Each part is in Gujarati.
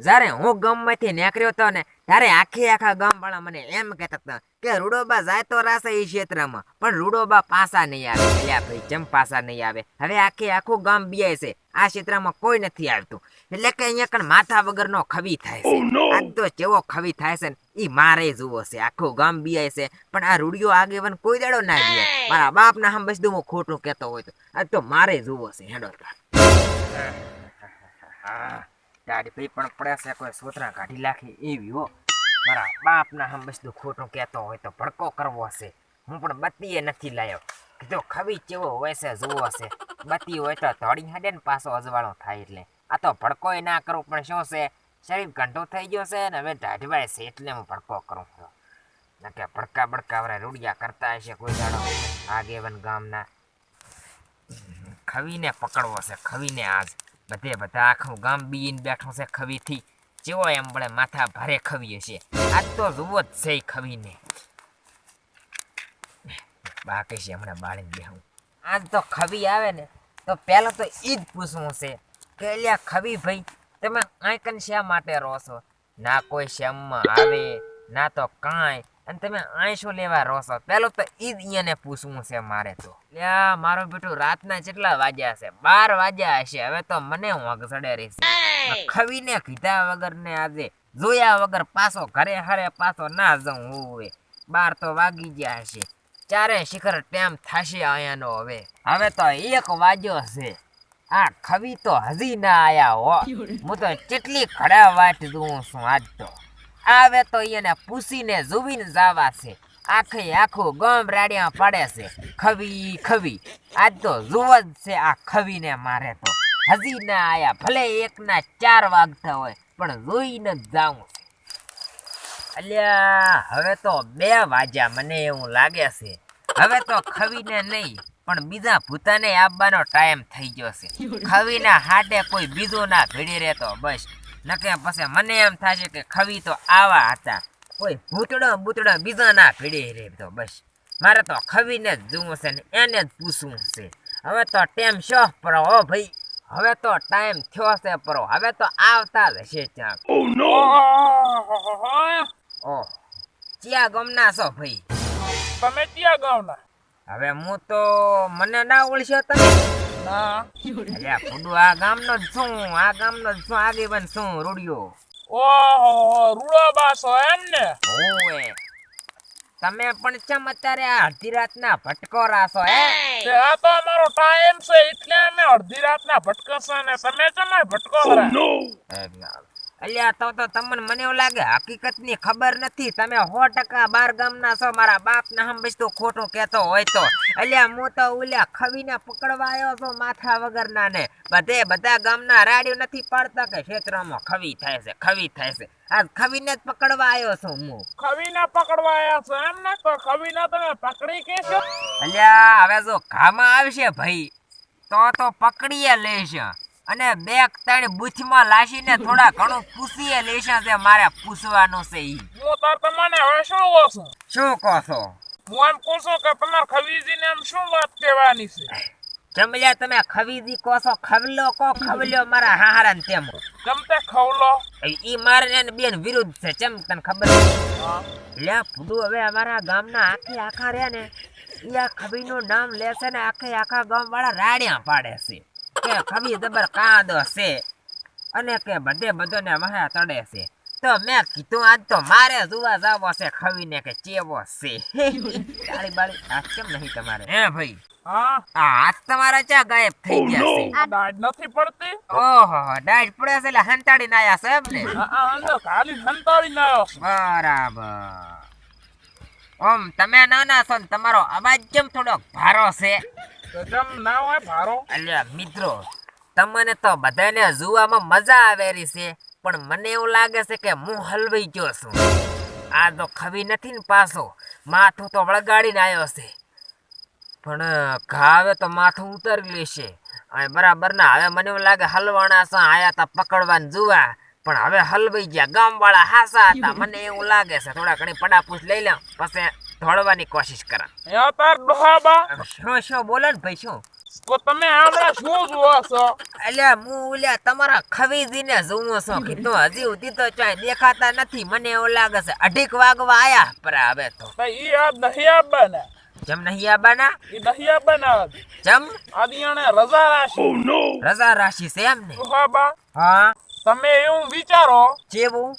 જ્યારે હું ગામમાંથી નીકળ્યો હતો ને ત્યારે આખા ગામવાળા મને એમ કહેતા હતા કે રૂડોબા જાય તો રાસે એ ક્ષેત્રમાં, પણ રૂડોબા પાસા નહીં આવે. એટલે ભાઈ જેમ પાસા નહીં આવે, હવે આખું ગામ બિયાય છે, આ ક્ષેત્રમાં કોઈ નથી આવતું. એટલે કે અહીંયા કણ માથા વગરનો ખવી થાય છે. આજ તો જેવો ખવી થાય છે ને ઈ મારે જુઓ છે, આખું ગામ બિયાય છે, પણ આ રૂડિયો આગેવન કોઈ દાડો ના બિયાય. મારા બાપના હમ બસ હું ખોટું કહેતો હોય તો આજ તો મારે જુઓ છે. હેડો દાઢી પી પણ પડે છે, કોઈ સોતરા કાઢી નાખી એવી હો. મારા બાપના હમ બસ ખોટું કહેતો હોય તો ભડકો કરવો છે. હું પણ બત્તીએ નથી લાયો, કીધો ખવી કેવો હોય છે જુઓ છે. બત્તી હોય તો ધોળી હાડે ને પાછો અજવાળો થાય. એટલે આ તો ભડકો ના કરું, પણ શું છે શરીર ઘંટો થઈ ગયો છે ને હવે ઢાઢવાય છે, એટલે હું ભડકો કરું છું. કે ભડકા વાળા રૂડિયા કરતા હશે કોઈ દાડો આગેવન ગામના. ખવીને પકડવો છે, ખવીને આજ બધા આખું ગામ બીને બેઠું છે ખવીથી. જેવો એમ બળે માથા ભારે ખવી હશે. આજ તો જુઓ જ છે ખવીને. બાકી છે હમણાં બાળીને બેહું. આજ તો ખવી આવે ને તો પહેલા તો ઈ જ પૂછવું છે કે અલ્યા ખવી ભાઈ તમે આંકન શા માટે રહો છો? ના કોઈ શ્યામમાં આવે ના તો કાંઈ, અને તમે આય શું લેવા રહો છો? પેલું તો ઈ જ અહીંયાને પૂછવું છે મારે તો. લ્યા મારો બેટું રાતના કેટલા વાગ્યા છે? 12 વાગ્યા હશે. હવે તો મને ઊંઘ ચડે રહી છે. ખવીને કીધા વગર ને આજે જોયા વગર પાછો ઘરે હારે પાછો ના જવું હોય. 12 તો વાગી ગયા હશે. ચારે શિખર ટેમ થશે અહીંયાનો. હવે તો 1 વાગ્યો છે. આ ખવી તો હજી ના આયા હો. હું તો કેટલી ઘડા વાટ જોઉં છું. આજ તો આવે તો એને પૂછીને જોવીને જવા છે. આખું ગામ રાડિયા પાડે છે ખવી ખવી. આજ તો જુઓ જ છે આ ખવીને મારે તો. હજી ના આયા, ભલે 1ના 4 વાગતા હોય પણ જોઈને જ જાઉં છે. અલ્યા હવે તો 2 વાગ્યા મને એવું લાગે છે. હવે તો ખવીને નહીં પણ બીજા ભૂતાને આવવાનો ટાઈમ થઈ ગયો છે. ખવીના હાટે કોઈ બીજો ના ભીડી રહેતો બસ. નકે પછી મને એમ થશે કે ખવી તો આવા હતા, કોઈ ભૂતડો બીજા ના ભીડી રહેતો બસ. મારે તો ખવીને જ જોવું છે ને એને જ પૂછવું છે. હવે તો ટાઈમ શો પરો હો ભાઈ, હવે તો ટાઈમ થયો છે પરો. હવે તો આવતા જ હશે ક્યાંક. ઓહ ક્યાં ગામના છો ભાઈ? તમે ક્યાં ગામના? હવે હું તો મને ના ઓળખ્યો તમે? ના. અલ્યા ફુડુ આ ગામનો જ છું, આગેવાન છું રૂડિયો. ઓહો રૂડાબા છો એમ ને? ઓએ તમે પણ ચમ અત્યારે આ અડધી રાતના ભટકોરા છો તે આ તો અમારો ટાઈમ છે એટલે અમે અડધી રાતના ભટકશો ને તમે ચમ ભટકો? અલ્યા તો તમને મને એવું લાગે હકીકતની ખબર નથી. તમે 100% બાર ગામના છો. મારા બાપના હમ બસ તો ખોટું કહેતો હોય તો. અલ્યા હું તો ઓલ્યા ખવીને પકડવા આવ્યો છો માથા વગરના ને. બધા ગામના રાડિયો નથી પાડતા કે ક્ષેત્રમાં ખવી થાય છે. આજ ખવીને જ પકડવા આવ્યો છું હું. ખવીને પકડવા આવ્યા છો એમ ને? તો ખવીને તમે પકડી કે છો? અલ્યા હવે જો ઘામાં આવશે ભાઈ તો પકડીએ લેશે, અને 2-3 બુથમાં લાશીને થોડા ઘણું પૂછીએ લેશે. છે મારે પૂછવાનું છે ઈ. હું તો તમને હવે શું કહું છું? શું કહો છો? હું એમ કહું છું કે તમારે ખવીજીને એમ શું વાત કહેવાની છે? જમલ્યા તમે ખવીજી કહો છો? ખવલ્યો મારા હાહારા ને તેમ. જમતે ખવલો ઈ મારે ને બેન વિરુદ્ધ છે. ચમ તને ખબર લે ફુડુ? હવે અમારા ગામના આખા રહ્યા ને ઈ આ ખવીનું નામ લેશે ને આખા ગામ વાળા રાડિયા પાડે છે કે ખવી જબર કાદો છે અને કે બધાને વહા તડે છે. તો મેં કીધું આજ તો મારે જોવા જાવો છે ખવીને કે ચેવો છે. તાળી બાળી હાથ કેમ નહીં તમારે? હે ભાઈ હા આ હાથ તમારા ચા ગાયબ થઈ ગયા છે? આ દાઢ નથી પડતી? ઓહો દાઢ પડે છે એટલે હંતાડીને આયા સાહેબ ને? અંદર ખાલી સંતાડીને આવ્યો. બરાબર. ઓમ તમે નાના છો ને તમારો અવાજ કેમ થોડો ભારો છે? જમ ના હોય ભારો? અલ્યા મિત્રો તમને તો બધાને જોવામાં મજા આવેરી છે, પણ મને એવું લાગે છે કે હું હલવાઈ ગયો છું. આ તો ખવી નથી ને પાછો માથું તો વળગાડીને આવ્યો છે, પણ ઘા હવે તો માથું ઉતરી લેશે. બરાબર ના હવે મને એવું લાગે હલવાણા છે આયા તા પકડવાને જોવા, પણ હવે હલવાઈ ગયા. ગામ વાળા હાસા હતા મને એવું લાગે છે. થોડા ઘણી પડાપૂછ લઈ લઉં પછી ધોળવાની કોશિશ કરા. તાર ડોહાબા શું બોલો ને ભાઈ? શું તો તમે હમણાં શું જુઓ છો? અલ્યા હું ઓલ્યા તમારા ખવીજીને જોઉં છું કીધું હજી સુધી તો ચાય દેખાતા નથી. મને એવું લાગે છે અઢીક વાગવા આયા પર હવે તો તો ઈ યાદ નહીં આપવાના. જમ નહીં આબાના ઈ નહીં આપવાના. જમ આદિયાને રજા રાશિ. રજા રાશિ છે એમ ને? ડોહાબા, હા તમે એવું વિચારો જેવું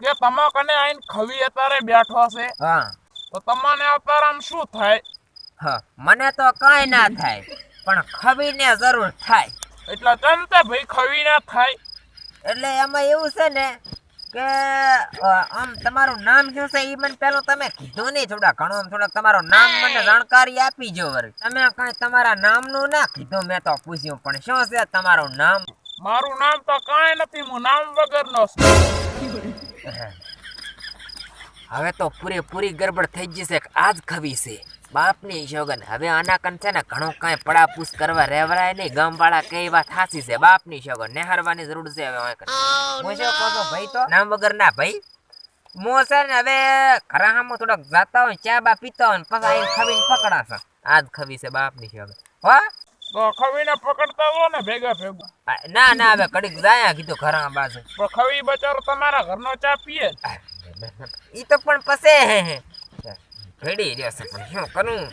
કે તમા કને આઈને ખવી અત્યારે બેઠો છે હા તો તમને અત્યારે આમ શું થાય? હા મને તો કાંઈ ના થાય પણ ખવીને જરૂર થાય. એટલે ચમતે ભાઈ ખવી ના થાય. એટલે એમાં એવું છે ને કે આમ તમારું નામ શું છે એ મને પેલું તમે કીધું નહીં. થોડાક તમારું નામ મને જાણકારી આપી જો વળી. તમે કાંઈ તમારા નામનું ના કીધું. મેં તો પૂછ્યું પણ શું છે તમારું નામ? મારું નામ તો કાંઈ નથી, હું નામ વગરનો છું. હવે તો પૂરેપૂરી ગરબડ થઈ જશે કે આજ ખવી છે બાપની શોગન. હવે આના કન છે ને ઘણું કાંઈ પડાપૂસ કરવા રહેવરાય નહીં. ગામવાળા કઈ વાત હાસી છે બાપની શોગન. નેહારવાની જરૂર છે હવે હું શું કહું છું ભાઈ તો નામ વગર ના ભાઈ. હું છે ને હવે ઘરા હામું થોડોક જાતા હોય ચા બા પીતા હોય ને પછી આઈને ખવીને પકડાશે. આજ ખવી છે બાપની શોગન. હો તો ખવીને પકડતા હો ને ભેગા ભેગું. ના હવે કડીક જાયા કીધું ઘરા બાજુ. પણ ખવી બચારો તમારા ઘરનો ચા પીએ જ. ઈ તો પણ પછી ભેડી રહ્યો છે પણ શું કરું.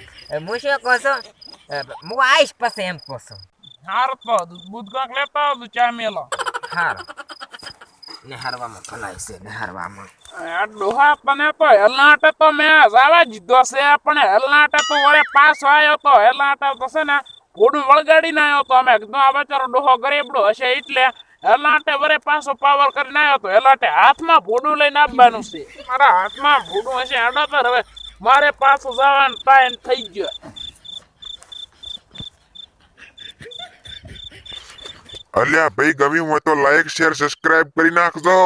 હું શું કહું છું હું આવીશ પછી એમ કહું છું. હાર તો બુધકાક લેતા આવજો ચા મેલો. હારું નેહારવામાં ભલાઈ છે નેહારવામાં. આ ડોહા તને તો હેલનાટે તો મેં જવા દીધો છે પણ હેલનાટે તો વળે પાછો આવ્યો તો. હેલનાટે તો છે ને ઘોડું વળગાડીને આવ્યો તો. અમે કીધું આ બચારો ડોહો ગરીબડો હશે એટલે હેલાટે વરે પાછો પાવર કરીને આવ્યો તો. હેલાટે હાથમાં ભોડું લઈને આવવાનું છે. મારા હાથમાં ભોડું હશે આડાતર. હવે મારે પાછું જવાનું ટાઈમ થઈ ગયો. અલ્યા ભાઈ ગમ્યું હોય તો લાઈક શેર સબસ્ક્રાઇબ કરી નાખજો.